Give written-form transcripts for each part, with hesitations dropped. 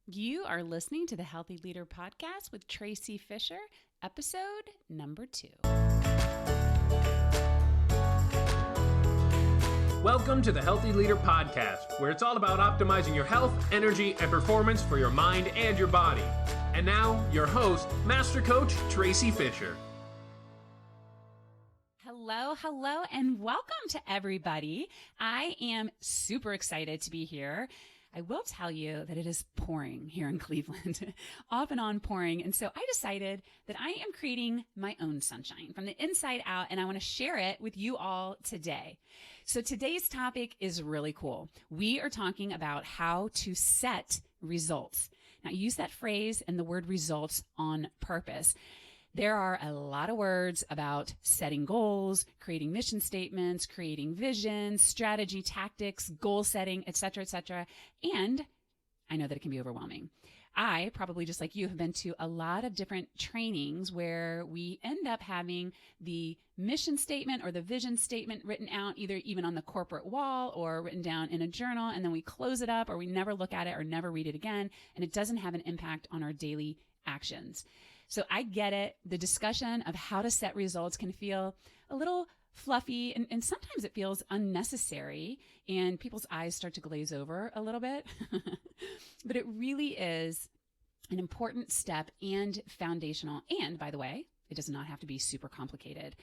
You are listening to the Healthy Leader Podcast with Traci Fisher, episode number 2. Welcome to the Healthy Leader Podcast, where it's all about optimizing your health, energy, and performance for your mind and your body. And now, your host, Master Coach Traci Fisher. Hello, and welcome to everybody. I am super excited to be here. I will tell you that it is pouring here in Cleveland, off and on pouring. And so I decided that I am creating my own sunshine from the inside out, and I want to share it with you all today. So today's topic is really cool. We are talking about how to set results. Now, I use that phrase and the word results on purpose. There are a lot of words about setting goals, creating mission statements, creating visions, strategy, tactics, goal setting, etc. And I know that it can be overwhelming. I, probably just like you, have been to a lot of different trainings where we end up having the mission statement or the vision statement written out, either even on the corporate wall or written down in a journal, and then we close it up or we never look at it or never read it again, and it doesn't have an impact on our daily actions. So I get it. The discussion of how to set results can feel a little fluffy, and sometimes it feels unnecessary, and people's eyes start to glaze over a little bit. But it really is an important step and foundational. And by the way, it does not have to be super complicated.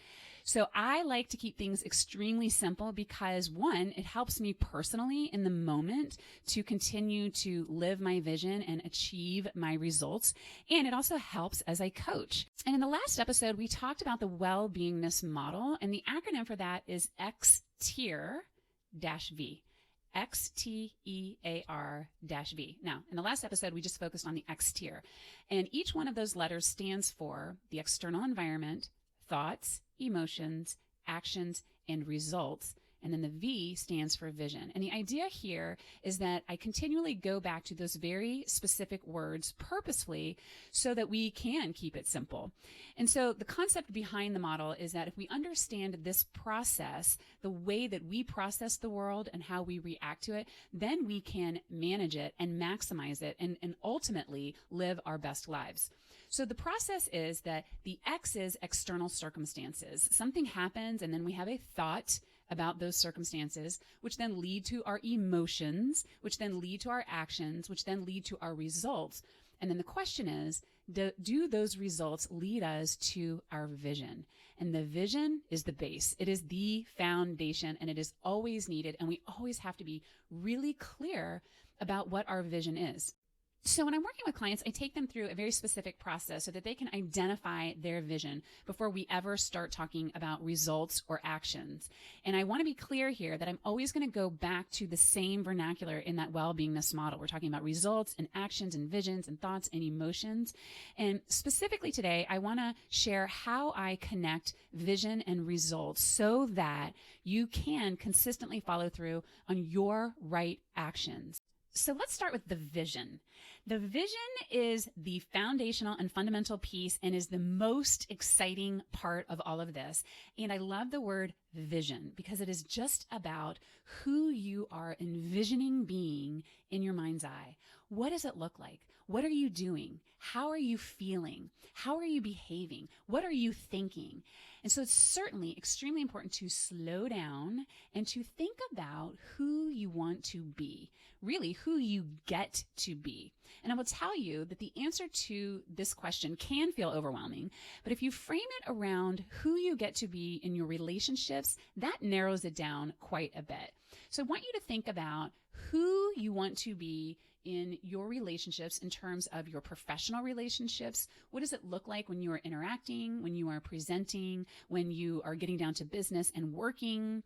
So I like to keep things extremely simple because, one, it helps me personally in the moment to continue to live my vision and achieve my results. And it also helps as I coach. And in the last episode, we talked about the Wellbeingness Model, and the acronym for that is XTEAR-V. XTEAR-V. Now, in the last episode, we just focused on the X tier, and each one of those letters stands for the external environment, thoughts, emotions, actions, and results. And then the V stands for vision. And the idea here is that I continually go back to those very specific words purposefully so that we can keep it simple. And so the concept behind the model is that if we understand this process, the way that we process the world and how we react to it, then we can manage it and maximize it and ultimately live our best lives. So the process is that the X is external circumstances. Something happens and then we have a thought about those circumstances, which then lead to our emotions, which then lead to our actions, which then lead to our results. And then the question is, do those results lead us to our vision? And the vision is the base. It is the foundation, and it is always needed. And we always have to be really clear about what our vision is. So when I'm working with clients, I take them through a very specific process so that they can identify their vision before we ever start talking about results or actions. And I want to be clear here that I'm always going to go back to the same vernacular in that Wellbeingness Model. We're talking about results and actions and visions and thoughts and emotions. And specifically today, I want to share how I connect vision and results so that you can consistently follow through on your right actions. So let's start with the vision. The vision is the foundational and fundamental piece and is the most exciting part of all of this. And I love the word vision because it is just about who you are envisioning being in your mind's eye. What does it look like? What are you doing? How are you feeling? How are you behaving? What are you thinking? And so it's certainly extremely important to slow down and to think about who you want to be, really who you get to be. And I will tell you that the answer to this question can feel overwhelming, but if you frame it around who you get to be in your relationships, that narrows it down quite a bit. So I want you to think about who you want to be in your relationships in terms of your professional relationships. What does it look like when you are interacting, when you are presenting, when you are getting down to business and working?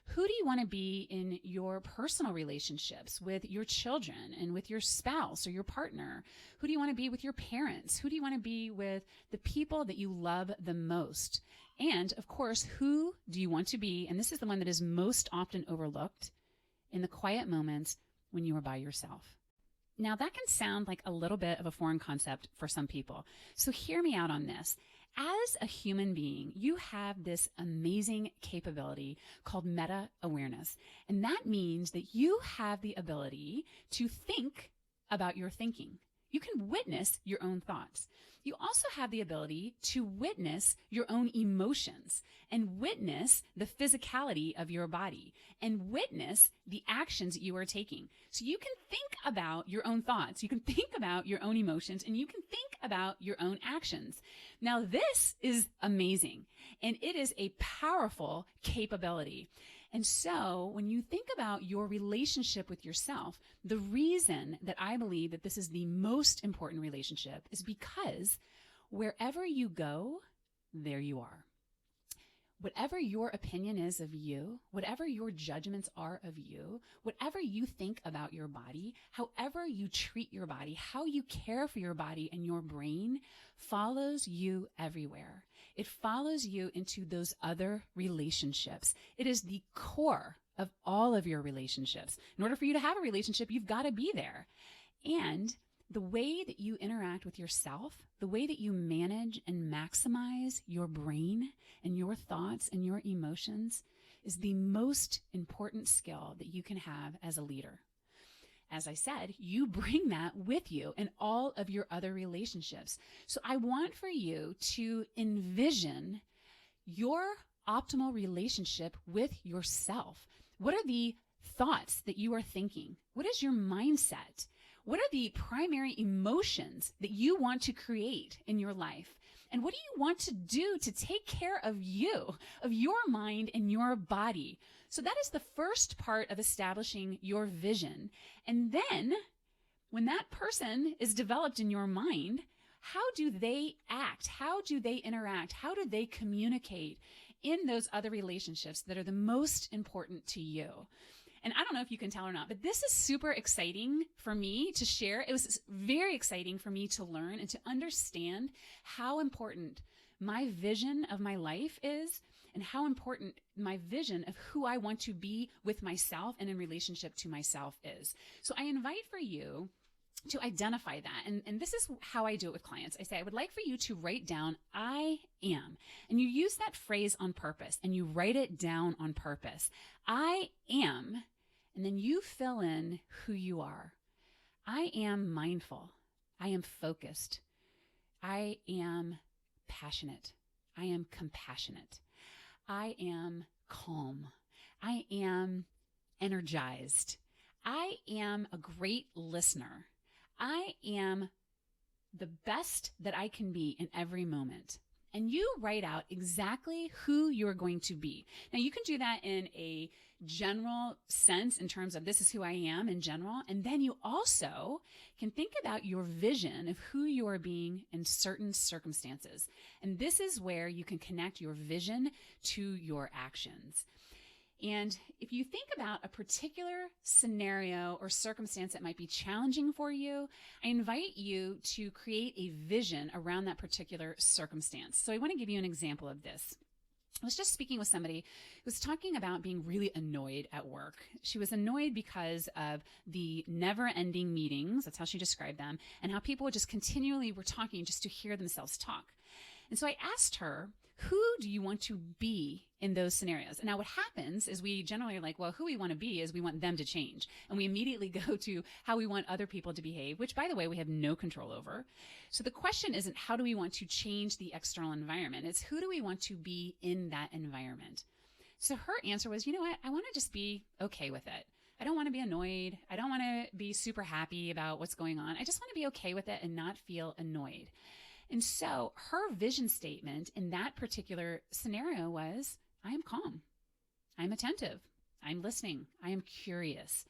Who do you want to be in your personal relationships with your children and with your spouse or your partner? Who do you want to be with your parents? Who do you want to be with the people that you love the most? And of course, who do you want to be? And this is the one that is most often overlooked in the quiet moments when you are by yourself. Now, that can sound like a little bit of a foreign concept for some people. So hear me out on this. As a human being, you have this amazing capability called meta-awareness. And that means that you have the ability to think about your thinking. You can witness your own thoughts. You also have the ability to witness your own emotions and witness the physicality of your body and witness the actions you are taking. So you can think about your own thoughts. You can think about your own emotions, and you can think about your own actions. Now, this is amazing, and it is a powerful capability. And so when you think about your relationship with yourself, the reason that I believe that this is the most important relationship is because wherever you go, there you are. Whatever your opinion is of you, whatever your judgments are of you, whatever you think about your body, however you treat your body, how you care for your body and your brain follows you everywhere. It follows you into those other relationships. It is the core of all of your relationships. In order for you to have a relationship, you've got to be there. And the way that you interact with yourself, the way that you manage and maximize your brain and your thoughts and your emotions is the most important skill that you can have as a leader. As I said, you bring that with you in all of your other relationships. So I want for you to envision your optimal relationship with yourself. What are the thoughts that you are thinking? What is your mindset? What are the primary emotions that you want to create in your life? And what do you want to do to take care of you, of your mind and your body? So that is the first part of establishing your vision. And then when that person is developed in your mind, how do they act? How do they interact? How do they communicate in those other relationships that are the most important to you? And I don't know if you can tell or not, but this is super exciting for me to share. It was very exciting for me to learn and to understand how important my vision of my life is and how important my vision of who I want to be with myself and in relationship to myself is. So I invite for you to identify that. And this is how I do it with clients. I say, I would like for you to write down, I am. And you use that phrase on purpose and you write it down on purpose. I am. And then you fill in who you are. I am mindful. I am focused. I am passionate. I am compassionate. I am calm. I am energized. I am a great listener. I am the best that I can be in every moment. And you write out exactly who you're going to be. Now, you can do that in a general sense in terms of this is who I am in general. And then you also can think about your vision of who you are being in certain circumstances. And this is where you can connect your vision to your actions. And if you think about a particular scenario or circumstance that might be challenging for you, I invite you to create a vision around that particular circumstance. So I want to give you an example of this. I was just speaking with somebody who was talking about being really annoyed at work. She was annoyed because of the never-ending meetings, that's how she described them, and how people just continually were talking just to hear themselves talk. And so I asked her, who do you want to be in those scenarios? And now what happens is we generally are like, well, who we want to be is we want them to change. And we immediately go to how we want other people to behave, which, by the way, we have no control over. So the question isn't how do we want to change the external environment? It's who do we want to be in that environment? So her answer was, you know what? I want to just be okay with it. I don't want to be annoyed. I don't want to be super happy about what's going on. I just want to be okay with it and not feel annoyed. And so her vision statement in that particular scenario was, I am calm. I'm attentive. I'm listening. I am curious.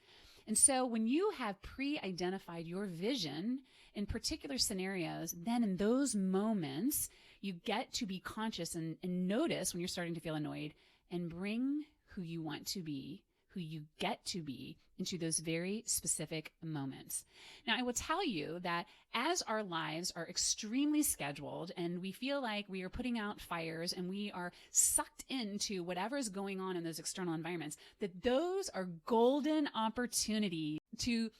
And so when you have pre-identified your vision in particular scenarios, then in those moments, you get to be conscious and notice when you're starting to feel annoyed and bring who you want to be, who you get to be into those very specific moments. Now, I will tell you that as our lives are extremely scheduled and we feel like we are putting out fires and we are sucked into whatever is going on in those external environments, that those are golden opportunities to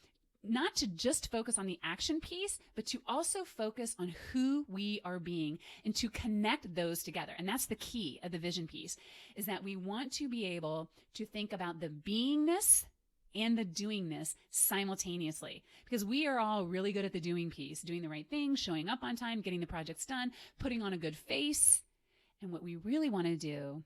not to just focus on the action piece, but to also focus on who we are being and to connect those together. And that's the key of the vision piece, is that we want to be able to think about the beingness and the doingness simultaneously, because we are all really good at the doing piece, doing the right thing, showing up on time, getting the projects done, putting on a good face. And what we really want to do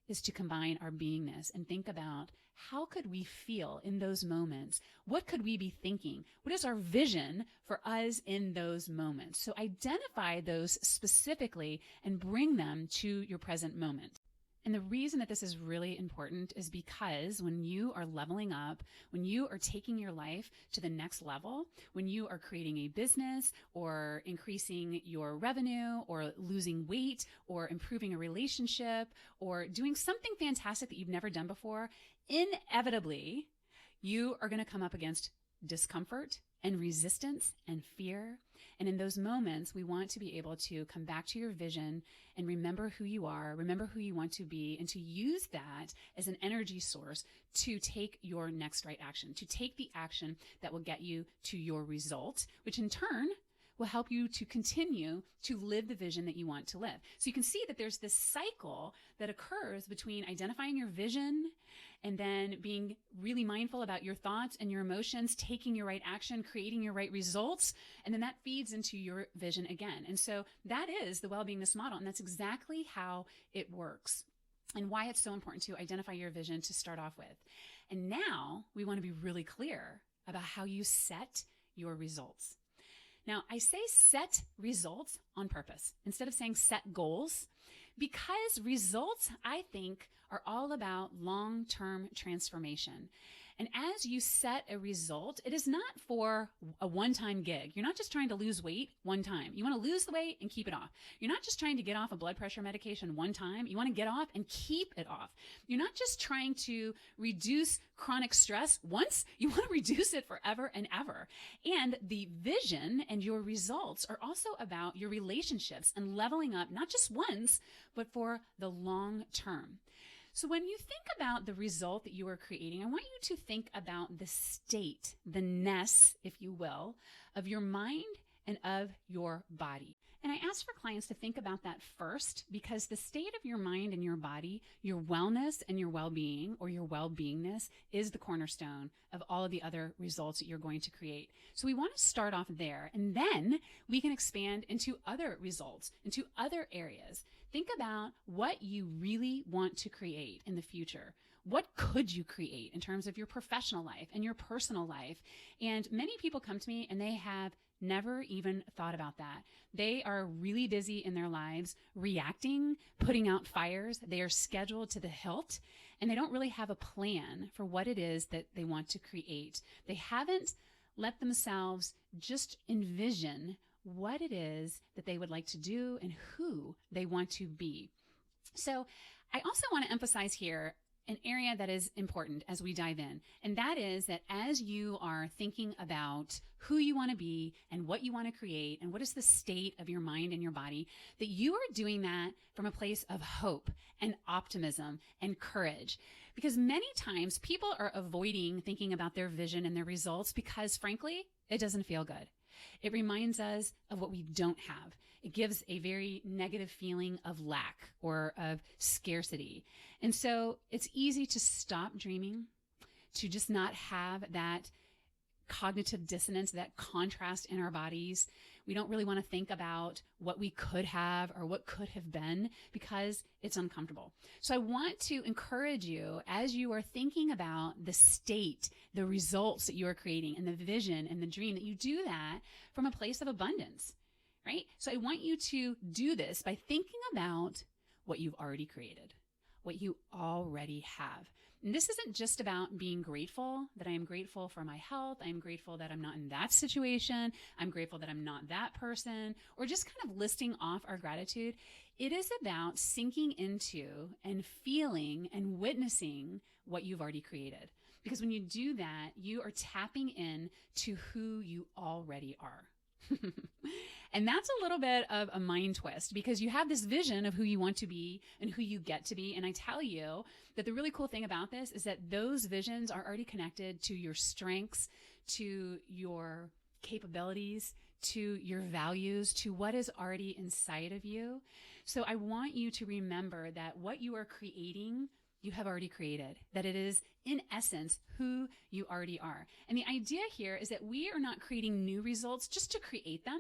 is to combine our beingness and think about, how could we feel in those moments? What could we be thinking? What is our vision for us in those moments? So identify those specifically and bring them to your present moment. And the reason that this is really important is because when you are leveling up, when you are taking your life to the next level, when you are creating a business or increasing your revenue or losing weight or improving a relationship or doing something fantastic that you've never done before, inevitably, you are going to come up against discomfort and resistance and fear. And in those moments, we want to be able to come back to your vision and remember who you are, remember who you want to be, and to use that as an energy source to take your next right action, to take the action that will get you to your result, which in turn will help you to continue to live the vision that you want to live. So you can see that there's this cycle that occurs between identifying your vision and then being really mindful about your thoughts and your emotions, taking your right action, creating your right results, and then that feeds into your vision again. And so that is the Wellbeingness Model, and that's exactly how it works and why it's so important to identify your vision to start off with. And now we want to be really clear about how you set your results. Now, I say set results on purpose instead of saying set goals, because results, I think, are all about long-term transformation. And as you set a result, it is not for a one-time gig. You're not just trying to lose weight one time. You want to lose the weight and keep it off. You're not just trying to get off a blood pressure medication one time. You want to get off and keep it off. You're not just trying to reduce chronic stress once. You want to reduce it forever and ever. And the vision and your results are also about your relationships and leveling up, not just once, but for the long term. So when you think about the result that you are creating, I want you to think about the state, the ness, if you will, of your mind and of your body. And I ask for clients to think about that first, because the state of your mind and your body, your wellness and your well-being, or your well-beingness, is the cornerstone of all of the other results that you're going to create. So we want to start off there, and then we can expand into other results, into other areas. Think about what you really want to create in the future. What could you create in terms of your professional life and your personal life? And many people come to me and they have never even thought about that. They are really busy in their lives reacting, putting out fires. They are scheduled to the hilt, and they don't really have a plan for what it is that they want to create. They haven't let themselves just envision what it is that they would like to do and who they want to be. So I also want to emphasize here an area that is important as we dive in. And that is that as you are thinking about who you want to be and what you want to create and what is the state of your mind and your body, that you are doing that from a place of hope and optimism and courage. Because many times people are avoiding thinking about their vision and their results because, frankly, it doesn't feel good. It reminds us of what we don't have. It gives a very negative feeling of lack or of scarcity. And so it's easy to stop dreaming, to just not have that cognitive dissonance, that contrast in our bodies. We don't really want to think about what we could have or what could have been because it's uncomfortable. So I want to encourage you, as you are thinking about the state, the results that you are creating and the vision and the dream, that you do that from a place of abundance, right? So I want you to do this by thinking about what you've already created, what you already have. And this isn't just about being grateful, that I am grateful for my health. I am grateful that I'm not in that situation. I'm grateful that I'm not that person, or just kind of listing off our gratitude. It is about sinking into and feeling and witnessing what you've already created. Because when you do that, you are tapping in to who you already are. And that's a little bit of a mind twist, because you have this vision of who you want to be and who you get to be. And I tell you that the really cool thing about this is that those visions are already connected to your strengths, to your capabilities, to your values, to what is already inside of you. So I want you to remember that what you are creating, you have already created, that it is in essence who you already are. And the idea here is that we are not creating new results just to create them.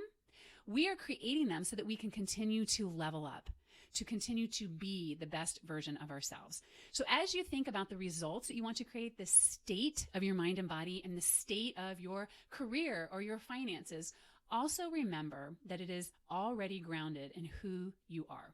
We are creating them so that we can continue to level up, to continue to be the best version of ourselves. So as you think about the results that you want to create, the state of your mind and body and the state of your career or your finances, also remember that it is already grounded in who you are.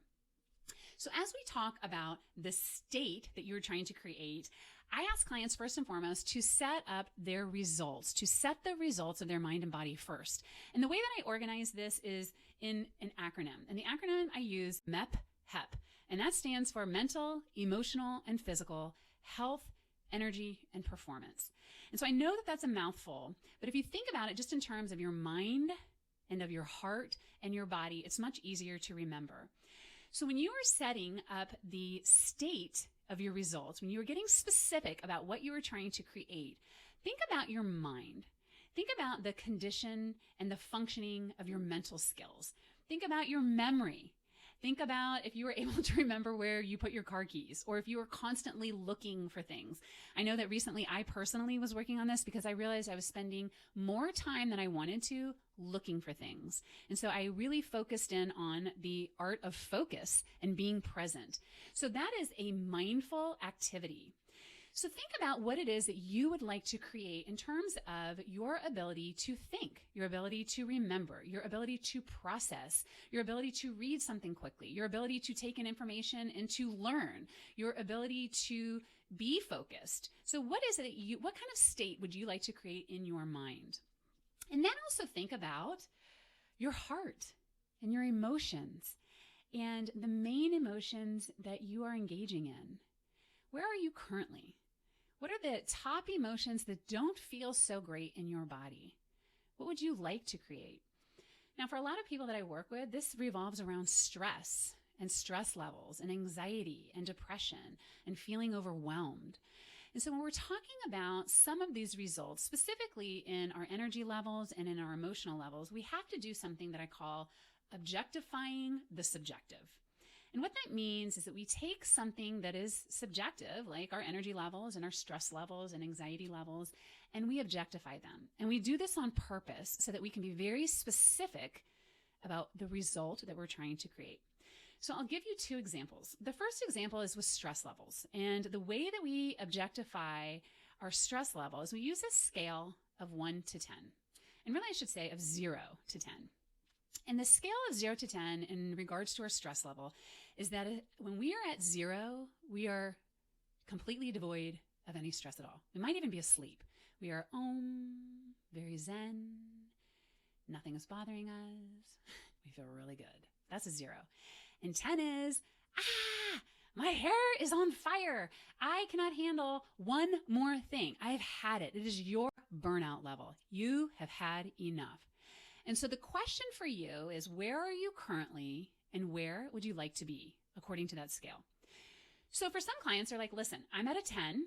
So as we talk about the state that you're trying to create, I ask clients first and foremost to set up their results, to set the results of their mind and body first. And the way that I organize this is in an acronym. And the acronym I use, MEP-HEP. And that stands for mental, emotional, and physical health, energy, and performance. And so I know that that's a mouthful, but if you think about it just in terms of your mind and of your heart and your body, it's much easier to remember. So when you are setting up the state of your results, when you are getting specific about what you are trying to create, think about your mind. Think about the condition and the functioning of your mental skills. Think about your memory. Think about if you were able to remember where you put your car keys, or if you were constantly looking for things. I know that recently I personally was working on this because I realized I was spending more time than I wanted to looking for things. And so I really focused in on the art of focus and being present. So that is a mindful activity. So think about what it is that you would like to create in terms of your ability to think, your ability to remember, your ability to process, your ability to read something quickly, your ability to take in information and to learn, your ability to be focused. So what is it that what kind of state would you like to create in your mind? And then also think about your heart and your emotions and the main emotions that you are engaging in. Where are you currently? What are the top emotions that don't feel so great in your body? What would you like to create? Now, for a lot of people that I work with, this revolves around stress and stress levels and anxiety and depression and feeling overwhelmed. And so when we're talking about some of these results, specifically in our energy levels and in our emotional levels, we have to do something that I call objectifying the subjective. And what that means is that we take something that is subjective, like our energy levels and our stress levels and anxiety levels, and we objectify them. And we do this on purpose so that we can be very specific about the result that we're trying to create. So I'll give you two examples. The first example is with stress levels. And the way that we objectify our stress level is we use a scale of 1 to 10. And really I should say of 0 to 10. And the scale of 0 to 10 in regards to our stress level is that when we are at 0, we are completely devoid of any stress at all. We might even be asleep. We are very zen. Nothing is bothering us. We feel really good. That's a 0. And 10 is, my hair is on fire. I cannot handle one more thing. I've had it. It is your burnout level. You have had enough. And so the question for you is, where are you currently and where would you like to be according to that scale? So for some clients, they're like, listen, I'm at a 10,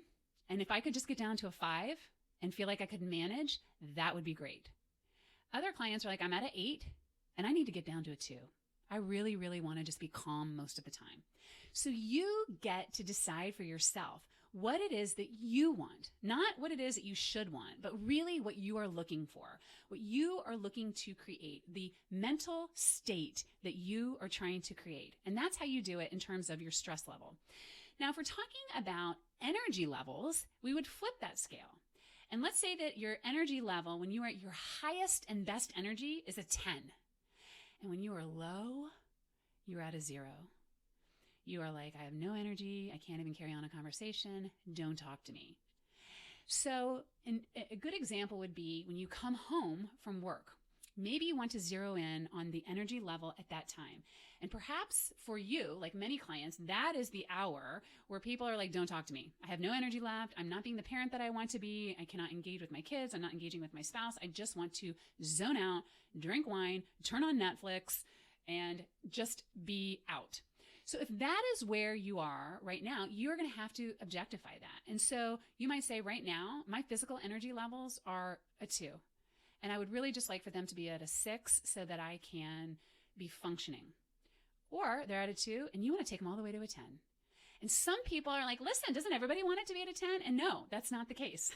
and if I could just get down to a 5 and feel like I could manage, that would be great. Other clients are like, I'm at an 8 and I need to get down to a 2. I really, really want to just be calm most of the time. So you get to decide for yourself what it is that you want, not what it is that you should want, but really what you are looking for, what you are looking to create, the mental state that you are trying to create. And that's how you do it in terms of your stress level. Now, if we're talking about energy levels, we would flip that scale. And let's say that your energy level, when you are at your highest and best energy, is a 10. And when you are low, you're at a 0. You are like, I have no energy. I can't even carry on a conversation. Don't talk to me. So a good example would be when you come home from work. Maybe you want to zero in on the energy level at that time. And perhaps for you, like many clients, that is the hour where people are like, don't talk to me. I have no energy left. I'm not being the parent that I want to be. I cannot engage with my kids. I'm not engaging with my spouse. I just want to zone out, drink wine, turn on Netflix, and just be out. So if that is where you are right now, you're going to have to objectify that. And so you might say right now, my physical energy levels are a 2. And I would really just like for them to be at a 6 so that I can be functioning. Or they're at a 2 and you want to take them all the way to a 10. And some people are like, listen, doesn't everybody want it to be at a 10? And no, that's not the case.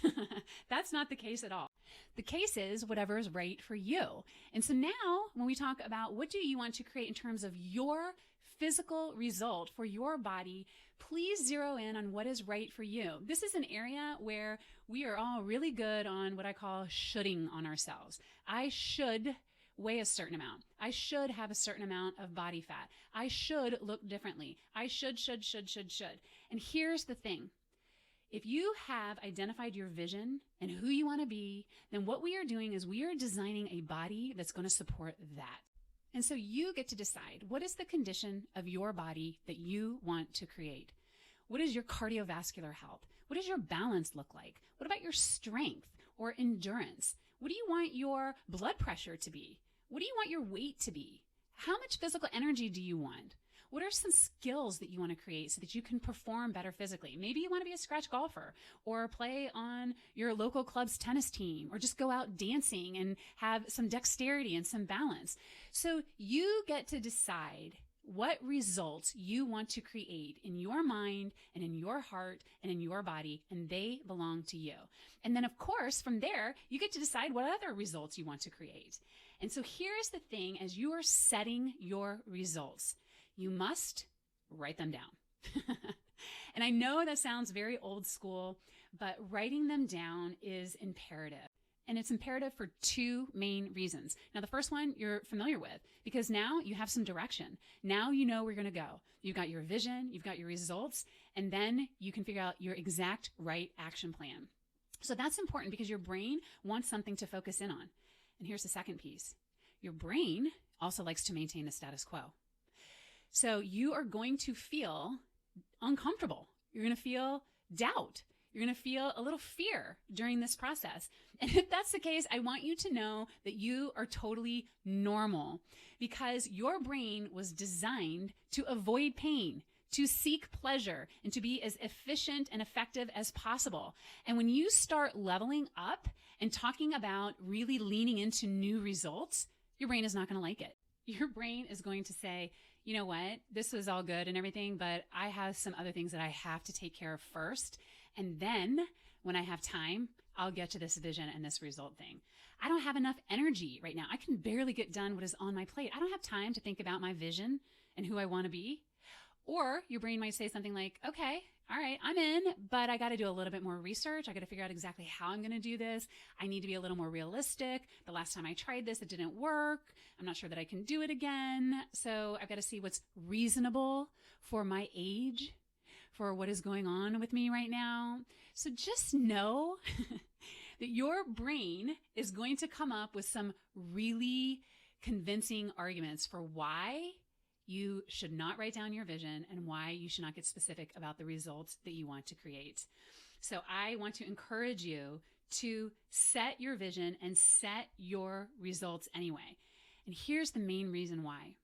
That's not the case at all. The case is whatever is right for you. And so now when we talk about what do you want to create in terms of your physical result for your body, please zero in on what is right for you. This is an area where we are all really good on what I call shoulding on ourselves. I should weigh a certain amount. I should have a certain amount of body fat. I should look differently. I should. And here's the thing. If you have identified your vision and who you want to be, then what we are doing is we are designing a body that's going to support that. And so you get to decide, what is the condition of your body that you want to create? What is your cardiovascular health? What does your balance look like? What about your strength or endurance? What do you want your blood pressure to be? What do you want your weight to be? How much physical energy do you want? What are some skills that you want to create so that you can perform better physically? Maybe you want to be a scratch golfer or play on your local club's tennis team or just go out dancing and have some dexterity and some balance. So you get to decide what results you want to create in your mind and in your heart and in your body, and they belong to you. And then, of course, from there, you get to decide what other results you want to create. And so here's the thing, as you are setting your results, you must write them down. And I know that sounds very old school, but writing them down is imperative. And it's imperative for two main reasons. Now, the first one you're familiar with, because now you have some direction. Now you know where you're going to go. You've got your vision, you've got your results, and then you can figure out your exact right action plan. So that's important because your brain wants something to focus in on. And here's the second piece. Your brain also likes to maintain the status quo. So you are going to feel uncomfortable. You're going to feel doubt. You're going to feel a little fear during this process. And if that's the case, I want you to know that you are totally normal because your brain was designed to avoid pain, to seek pleasure, and to be as efficient and effective as possible. And when you start leveling up and talking about really leaning into new results, your brain is not going to like it. Your brain is going to say, you know what, this was all good and everything, but I have some other things that I have to take care of first. And then when I have time, I'll get to this vision and this result thing. I don't have enough energy right now. I can barely get done what is on my plate. I don't have time to think about my vision and who I want to be. Or your brain might say something like, okay, all right, I'm in, but I got to do a little bit more research. I got to figure out exactly how I'm going to do this. I need to be a little more realistic. The last time I tried this, it didn't work. I'm not sure that I can do it again. So I've got to see what's reasonable for my age, for what is going on with me right now. So just know that your brain is going to come up with some really convincing arguments for why you should not write down your vision and why you should not get specific about the results that you want to create. So I want to encourage you to set your vision and set your results anyway. And here's the main reason why.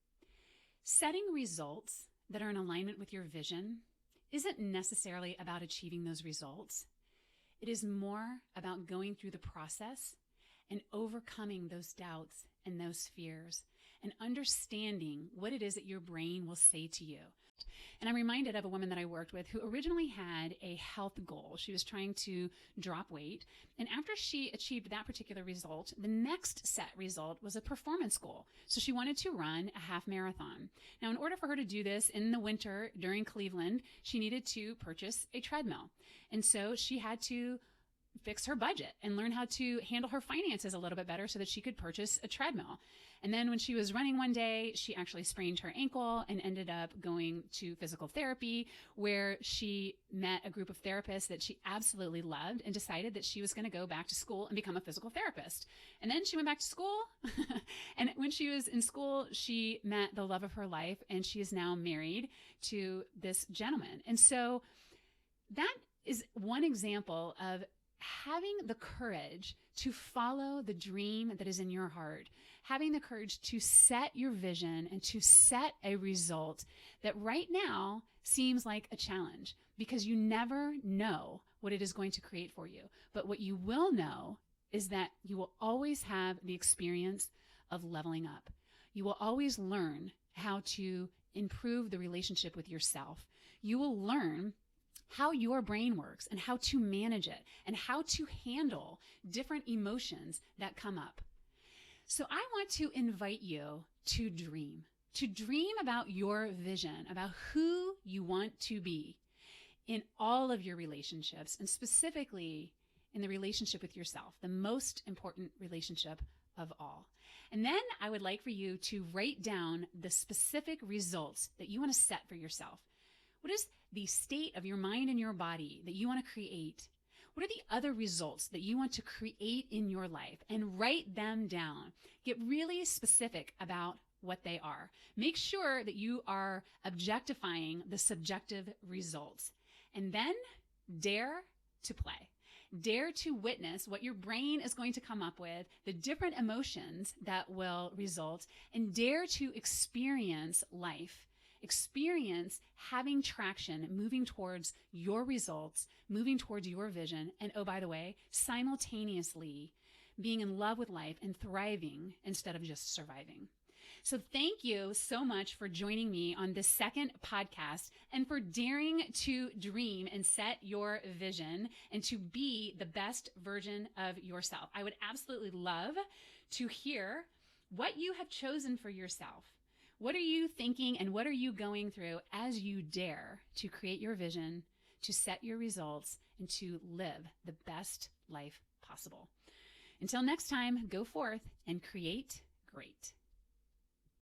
Setting results that are in alignment with your vision isn't necessarily about achieving those results. It is more about going through the process and overcoming those doubts and those fears and understanding what it is that your brain will say to you. And I'm reminded of a woman that I worked with who originally had a health goal. She was trying to drop weight. And after she achieved that particular result, the next set result was a performance goal. So she wanted to run a half marathon. Now, in order for her to do this in the winter during Cleveland, she needed to purchase a treadmill. And so she had to fix her budget and learn how to handle her finances a little bit better so that she could purchase a treadmill. And then when she was running one day, she actually sprained her ankle and ended up going to physical therapy, where she met a group of therapists that she absolutely loved and decided that she was going to go back to school and become a physical therapist. And then she went back to school. And when she was in school, she met the love of her life, and she is now married to this gentleman. And so that is one example of having the courage to follow the dream that is in your heart, having the courage to set your vision and to set a result that right now seems like a challenge, because you never know what it is going to create for you. But what you will know is that you will always have the experience of leveling up. You will always learn how to improve the relationship with yourself. you will learn how your brain works and how to manage it and how to handle different emotions that come up. So I want to invite you to dream about your vision, about who you want to be in all of your relationships, and specifically in the relationship with yourself, the most important relationship of all. And then I would like for you to write down the specific results that you want to set for yourself. What is the state of your mind and your body that you want to create? What are the other results that you want to create in your life? And write them down. Get really specific about what they are. Make sure that you are objectifying the subjective results. And then dare to play. Dare to witness what your brain is going to come up with, the different emotions that will result, and dare to experience life. Experience having traction, moving towards your results, moving towards your vision, and oh, by the way, simultaneously being in love with life and thriving instead of just surviving. So thank you so much for joining me on this second podcast and for daring to dream and set your vision and to be the best version of yourself. I would absolutely love to hear what you have chosen for yourself. What are you thinking and what are you going through as you dare to create your vision, to set your results, and to live the best life possible? Until next time, go forth and create great.